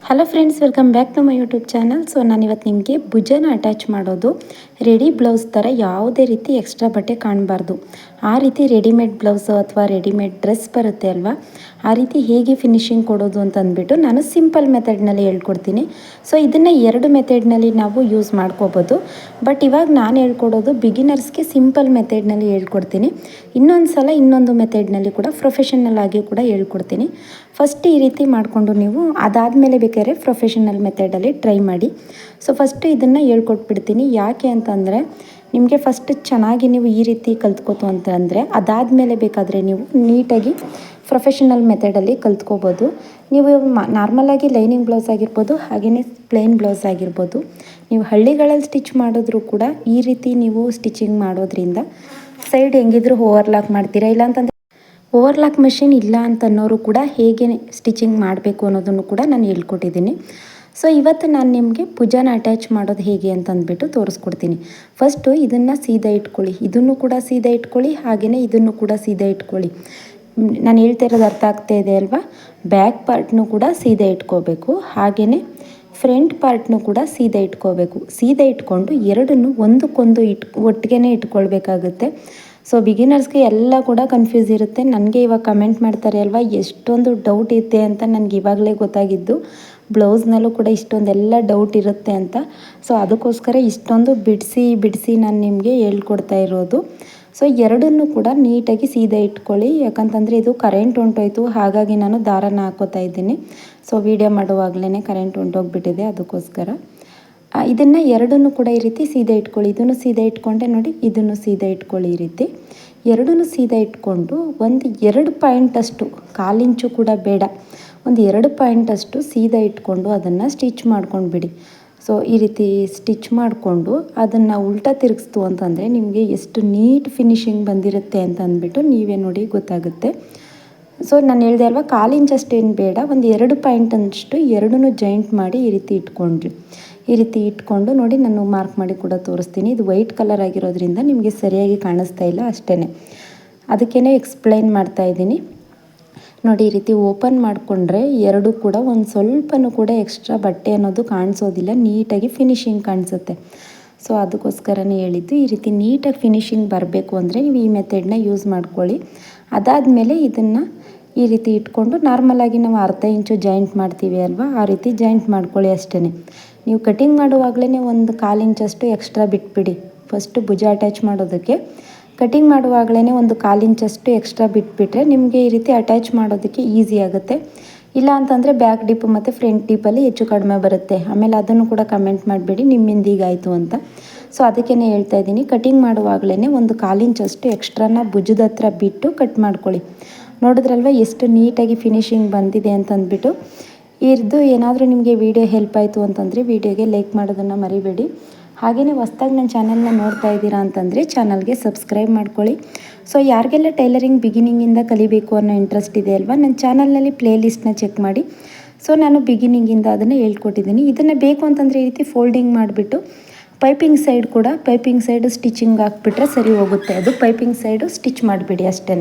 Hello friends, welcome back to my YouTube channel. So ನಾನಿವತ್ತು ನಿಮಗೆ ಭುಜನ ಅಟ್ಯಾಚ್ ಮಾಡೋದು ರೆಡಿ ಬ್ಲೌಸ್ ಥರ ಯಾವುದೇ ರೀತಿ ಎಕ್ಸ್ಟ್ರಾ ಬಟ್ಟೆ ಕಾಣಬಾರ್ದು. ಆ ರೀತಿ ರೆಡಿಮೇಡ್ ಬ್ಲೌಸು ಅಥವಾ ರೆಡಿಮೇಡ್ ಡ್ರೆಸ್ ಬರುತ್ತೆ ಅಲ್ವಾ, ಆ ರೀತಿ ಹೇಗೆ ಫಿನಿಶಿಂಗ್ ಕೊಡೋದು ಅಂತ ಅಂದ್ಬಿಟ್ಟು ನಾನು ಸಿಂಪಲ್ ಮೆಥಡ್ನಲ್ಲಿ ಹೇಳ್ಕೊಡ್ತೀನಿ. ಸೊ ಇದನ್ನು 2 ಮೆಥಡ್ನಲ್ಲಿ ನಾವು ಯೂಸ್ ಮಾಡ್ಕೋಬೋದು. ಬಟ್ ಇವಾಗ ನಾನು ಹೇಳ್ಕೊಡೋದು ಬಿಗಿನರ್ಸ್ಗೆ ಸಿಂಪಲ್ ಮೆಥಡ್ನಲ್ಲಿ ಹೇಳ್ಕೊಡ್ತೀನಿ. ಇನ್ನೊಂದು ಸಲ ಇನ್ನೊಂದು ಮೆಥಡ್ನಲ್ಲಿ ಕೂಡ ಪ್ರೊಫೆಷನಲ್ ಆಗಿ ಕೂಡ ಹೇಳ್ಕೊಡ್ತೀನಿ. ಫಸ್ಟ್ ಈ ರೀತಿ ಮಾಡಿಕೊಂಡು ನೀವು ಅದಾದಮೇಲೆ ಬೇಕಾದ್ರೆ ಪ್ರೊಫೆಷನಲ್ ಮೆಥಡಲ್ಲಿ ಟ್ರೈ ಮಾಡಿ. ಸೊ ಫಸ್ಟು ಇದನ್ನು ಹೇಳ್ಕೊಟ್ಬಿಡ್ತೀನಿ. ಯಾಕೆ ಅಂತಂದರೆ ನಿಮಗೆ ಫಸ್ಟ್ ಚೆನ್ನಾಗಿ ನೀವು ಈ ರೀತಿ ಕಲ್ತ್ಕೋತು ಅಂತಂದರೆ ಅದಾದಮೇಲೆ ಬೇಕಾದರೆ ನೀವು ನೀಟಾಗಿ ಪ್ರೊಫೆಷನಲ್ ಮೆಥಡಲ್ಲಿ ಕಲ್ತ್ಕೋಬೋದು. ನೀವು ನಾರ್ಮಲಾಗಿ ಲೈನಿಂಗ್ ಬ್ಲೌಸ್ ಆಗಿರ್ಬೋದು, ಹಾಗೆಯೇ ಪ್ಲೇನ್ ಬ್ಲೌಸ್ ಆಗಿರ್ಬೋದು, ನೀವು ಹಳ್ಳಿಗಳಲ್ಲಿ ಸ್ಟಿಚ್ ಮಾಡಿದ್ರೂ ಕೂಡ ಈ ರೀತಿ ನೀವು ಸ್ಟಿಚಿಂಗ್ ಮಾಡೋದ್ರಿಂದ ಸೈಡ್ ಹೆಂಗಿದ್ರು ಓವರ್ಲಾಕ್ ಮಾಡ್ತೀರಾ. ಇಲ್ಲಾಂತಂದರೆ ಓವರ್ಲಾಕ್ ಮೆಷಿನ್ ಇಲ್ಲ ಅಂತನ್ನೋರು ಕೂಡ ಹೇಗೆ ಸ್ಟಿಚಿಂಗ್ ಮಾಡಬೇಕು ಅನ್ನೋದನ್ನು ಕೂಡ ನಾನು ಹೇಳ್ಕೊಟ್ಟಿದ್ದೀನಿ. ಸೊ ಇವತ್ತು ನಾನು ನಿಮಗೆ ಭುಜನ ಅಟ್ಯಾಚ್ ಮಾಡೋದು ಹೇಗೆ ಅಂತಂದ್ಬಿಟ್ಟು ತೋರಿಸ್ಕೊಡ್ತೀನಿ. ಫಸ್ಟು ಇದನ್ನು ಸೀದಾ ಇಟ್ಕೊಳ್ಳಿ, ಇದನ್ನು ಕೂಡ ಸೀದಾ ಇಟ್ಕೊಳ್ಳಿ, ಹಾಗೆಯೇ ಇದನ್ನು ಕೂಡ ಸೀದಾ ಇಟ್ಕೊಳ್ಳಿ. ನಾನು ಹೇಳ್ತಾ ಇರೋದು ಅರ್ಥ ಆಗ್ತಾ ಇದೆ ಅಲ್ವಾ? ಬ್ಯಾಕ್ ಪಾರ್ಟ್ನು ಕೂಡ ಸೀದಾ ಇಟ್ಕೋಬೇಕು, ಹಾಗೆಯೇ ಫ್ರಂಟ್ ಪಾರ್ಟ್ನು ಕೂಡ ಸೀದಾ ಇಟ್ಕೋಬೇಕು. ಸೀದಾ ಇಟ್ಕೊಂಡು ಎರಡನ್ನು ಒಂದಕ್ಕೊಂದು ಒಟ್ಟಿಗೆ ಇಟ್ಕೊಳ್ಬೇಕಾಗುತ್ತೆ. ಸೊ ಬಿಗಿನರ್ಸ್ಗೆ ಎಲ್ಲ ಕೂಡ ಕನ್ಫ್ಯೂಸ್ ಇರುತ್ತೆ. ನನಗೆ ಇವಾಗ ಕಮೆಂಟ್ ಮಾಡ್ತಾರೆ ಅಲ್ವಾ, ಎಷ್ಟೊಂದು ಡೌಟ್ ಇದೆ ಅಂತ ನನಗೆ ಇವಾಗಲೇ ಗೊತ್ತಾಗಿದ್ದು. ಬ್ಲೌಸ್ನಲ್ಲೂ ಕೂಡ ಇಷ್ಟೊಂದೆಲ್ಲ ಡೌಟ್ ಇರುತ್ತೆ ಅಂತ. ಸೊ ಅದಕ್ಕೋಸ್ಕರ ಇಷ್ಟೊಂದು ಬಿಡಿಸಿ ನಾನು ನಿಮಗೆ ಹೇಳ್ಕೊಡ್ತಾ ಇರೋದು. ಸೊ ಎರಡನ್ನೂ ಕೂಡ ನೀಟಾಗಿ ಸೀದಾ ಇಟ್ಕೊಳ್ಳಿ. ಯಾಕಂತಂದರೆ ಇದು ಕರೆಂಟ್ ಹೊಂಟೋಯ್ತು, ಹಾಗಾಗಿ ನಾನು ದಾರನ ಹಾಕೋತಾ ಇದ್ದೀನಿ. ಸೊ ವೀಡಿಯೋ ಮಾಡುವಾಗಲೇ ಕರೆಂಟ್ ಹೊಂಟೋಗ್ಬಿಟ್ಟಿದೆ, ಅದಕ್ಕೋಸ್ಕರ ಇದನ್ನು ಎರಡನ್ನೂ ಕೂಡ ಈ ರೀತಿ ಸೀದಾ ಇಟ್ಕೊಳ್ಳಿ. ಇದನ್ನು ಸೀದಾ ಇಟ್ಕೊಂಡೆ ನೋಡಿ, ಇದನ್ನು ಸೀದಾ ಇಟ್ಕೊಳ್ಳಿ. ಈ ರೀತಿ ಎರಡನ್ನೂ ಸೀದಾ ಇಟ್ಕೊಂಡು ಒಂದು 2 ಪಾಯಿಂಟಷ್ಟು, 1/4 ಇಂಚು ಕೂಡ ಬೇಡ, ಒಂದು 2 ಪಾಯಿಂಟಷ್ಟು ಸೀದಾ ಇಟ್ಕೊಂಡು ಅದನ್ನು ಸ್ಟಿಚ್ ಮಾಡ್ಕೊಂಡು ಬಿಡಿ. ಸೊ ಈ ರೀತಿ ಸ್ಟಿಚ್ ಮಾಡಿಕೊಂಡು ಅದನ್ನು ಉಲ್ಟಾ ತಿರುಗಿಸ್ತು ಅಂತಂದರೆ ನಿಮಗೆ ಎಷ್ಟು ನೀಟ್ ಫಿನಿಶಿಂಗ್ ಬಂದಿರುತ್ತೆ ಅಂತ ಅಂದ್ಬಿಟ್ಟು ನೀವೇ ನೋಡಿ ಗೊತ್ತಾಗುತ್ತೆ. ಸೊ ನಾನು ಹೇಳಿದೆ ಅಲ್ವಾ, 1/4 ಇಂಚಷ್ಟೇನು ಬೇಡ, ಒಂದು 2 ಪಾಯಿಂಟಷ್ಟು ಎರಡನ್ನೂ ಜಾಯಿಂಟ್ ಮಾಡಿ ಈ ರೀತಿ ಇಟ್ಕೊಂಡ್ರಿ. ಈ ರೀತಿ ಇಟ್ಕೊಂಡು ನೋಡಿ, ನಾನು ಮಾರ್ಕ್ ಮಾಡಿ ಕೂಡ ತೋರಿಸ್ತೀನಿ. ಇದು ವೈಟ್ ಕಲರ್ ಆಗಿರೋದ್ರಿಂದ ನಿಮಗೆ ಸರಿಯಾಗಿ ಕಾಣಿಸ್ತಾ ಇಲ್ಲ, ಅಷ್ಟೇ ಅದಕ್ಕೇ ಎಕ್ಸ್ಪ್ಲೈನ್ ಮಾಡ್ತಾ ಇದ್ದೀನಿ. ನೋಡಿ, ಈ ರೀತಿ ಓಪನ್ ಮಾಡಿಕೊಂಡ್ರೆ ಎರಡೂ ಕೂಡ ಒಂದು ಸ್ವಲ್ಪನೂ ಕೂಡ ಎಕ್ಸ್ಟ್ರಾ ಬಟ್ಟೆ ಅನ್ನೋದು ಕಾಣಿಸೋದಿಲ್ಲ, ನೀಟಾಗಿ ಫಿನಿಶಿಂಗ್ ಕಾಣಿಸುತ್ತೆ. ಸೊ ಅದಕ್ಕೋಸ್ಕರನೇ ಹೇಳಿದ್ದು. ಈ ರೀತಿ ನೀಟಾಗಿ ಫಿನಿಶಿಂಗ್ ಬರಬೇಕು ಅಂದರೆ ನೀವು ಈ ಮೆಥಡ್ನ ಯೂಸ್ ಮಾಡ್ಕೊಳ್ಳಿ. ಅದಾದಮೇಲೆ ಇದನ್ನು ಈ ರೀತಿ ಇಟ್ಕೊಂಡು ನಾರ್ಮಲಾಗಿ ನಾವು 1/2 ಇಂಚು ಜಾಯಿಂಟ್ ಮಾಡ್ತೀವಿ ಅಲ್ವಾ, ಆ ರೀತಿ ಜಾಯಿಂಟ್ ಮಾಡ್ಕೊಳ್ಳಿ ಅಷ್ಟೇ. ನೀವು ಕಟಿಂಗ್ ಮಾಡುವಾಗಲೇ ಒಂದು 1/4 ಇಂಚಷ್ಟು ಎಕ್ಸ್ಟ್ರಾ ಬಿಟ್ಬಿಡಿ. ಫಸ್ಟು ಭುಜ ಅಟ್ಯಾಚ್ ಮಾಡೋದಕ್ಕೆ ಕಟಿಂಗ್ ಮಾಡುವಾಗಲೇ ಒಂದು 1/4 ಇಂಚಷ್ಟು ಎಕ್ಸ್ಟ್ರಾ ಬಿಟ್ಬಿಟ್ರೆ ನಿಮಗೆ ಈ ರೀತಿ ಅಟ್ಯಾಚ್ ಮಾಡೋದಕ್ಕೆ ಈಸಿ ಆಗುತ್ತೆ. ಇಲ್ಲ ಅಂತಂದರೆ ಬ್ಯಾಕ್ ಡಿಪ್ ಮತ್ತು ಫ್ರಂಟ್ ಡಿಪ್ಪಲ್ಲಿ ಹೆಚ್ಚು ಕಡಿಮೆ ಬರುತ್ತೆ. ಆಮೇಲೆ ಅದನ್ನು ಕೂಡ ಕಮೆಂಟ್ ಮಾಡಬೇಡಿ ನಿಮ್ಮಿಂದ ಹೀಗಾಯಿತು ಅಂತ. ಸೊ ಅದಕ್ಕೇ ಹೇಳ್ತಾ ಇದ್ದೀನಿ, ಕಟಿಂಗ್ ಮಾಡುವಾಗಲೇ ಒಂದು 1/4 ಇಂಚಷ್ಟು ಎಕ್ಸ್ಟ್ರಾನ ಭುಜದ ಹತ್ರ ಬಿಟ್ಟು ಕಟ್ ಮಾಡ್ಕೊಳ್ಳಿ. ನೋಡಿದ್ರಲ್ವ ಎಷ್ಟು ನೀಟಾಗಿ ಫಿನಿಶಿಂಗ್ ಬಂದಿದೆ ಅಂತಂದ್ಬಿಟ್ಟು. ಇದು ಏನಾದರೂ ನಿಮಗೆ ವಿಡಿಯೋ ಹೆಲ್ಪ್ ಆಯಿತು ಅಂತಂದರೆ ವಿಡಿಯೋಗೆ ಲೈಕ್ ಮಾಡೋದನ್ನು ಮರಿಬೇಡಿ. ಹಾಗೆಯೇ ಹೊಸ್ದಾಗಿ ನನ್ನ ಚಾನಲ್ನ ನೋಡ್ತಾ ಇದ್ದೀರಾ ಅಂತಂದರೆ ಚಾನಲ್ಗೆ ಸಬ್ಸ್ಕ್ರೈಬ್ ಮಾಡ್ಕೊಳ್ಳಿ. ಸೊ ಯಾರಿಗೆಲ್ಲ ಟೈಲರಿಂಗ್ ಬಿಗಿನಿಂಗಿಂದ ಕಲಿಬೇಕು ಅನ್ನೋ ಇಂಟ್ರೆಸ್ಟ್ ಇದೆ ಅಲ್ವಾ, ನನ್ನ ಚಾನಲ್ನಲ್ಲಿ ಪ್ಲೇ ಲಿಸ್ಟ್ನ ಚೆಕ್ ಮಾಡಿ. ಸೊ ನಾನು ಬಿಗಿನಿಂಗಿಂದ ಅದನ್ನು ಹೇಳ್ಕೊಟ್ಟಿದ್ದೀನಿ. ಇದನ್ನು ಬೇಕು ಅಂತಂದರೆ ಈ ರೀತಿ ಫೋಲ್ಡಿಂಗ್ ಮಾಡಿಬಿಟ್ಟು ಪೈಪಿಂಗ್ ಸೈಡ್ ಸ್ಟಿಚಿಂಗ್ ಹಾಕ್ಬಿಟ್ರೆ ಸರಿ ಹೋಗುತ್ತೆ. ಅದು ಪೈಪಿಂಗ್ ಸೈಡು ಸ್ಟಿಚ್ ಮಾಡಿಬಿಡಿ ಅಷ್ಟೇ.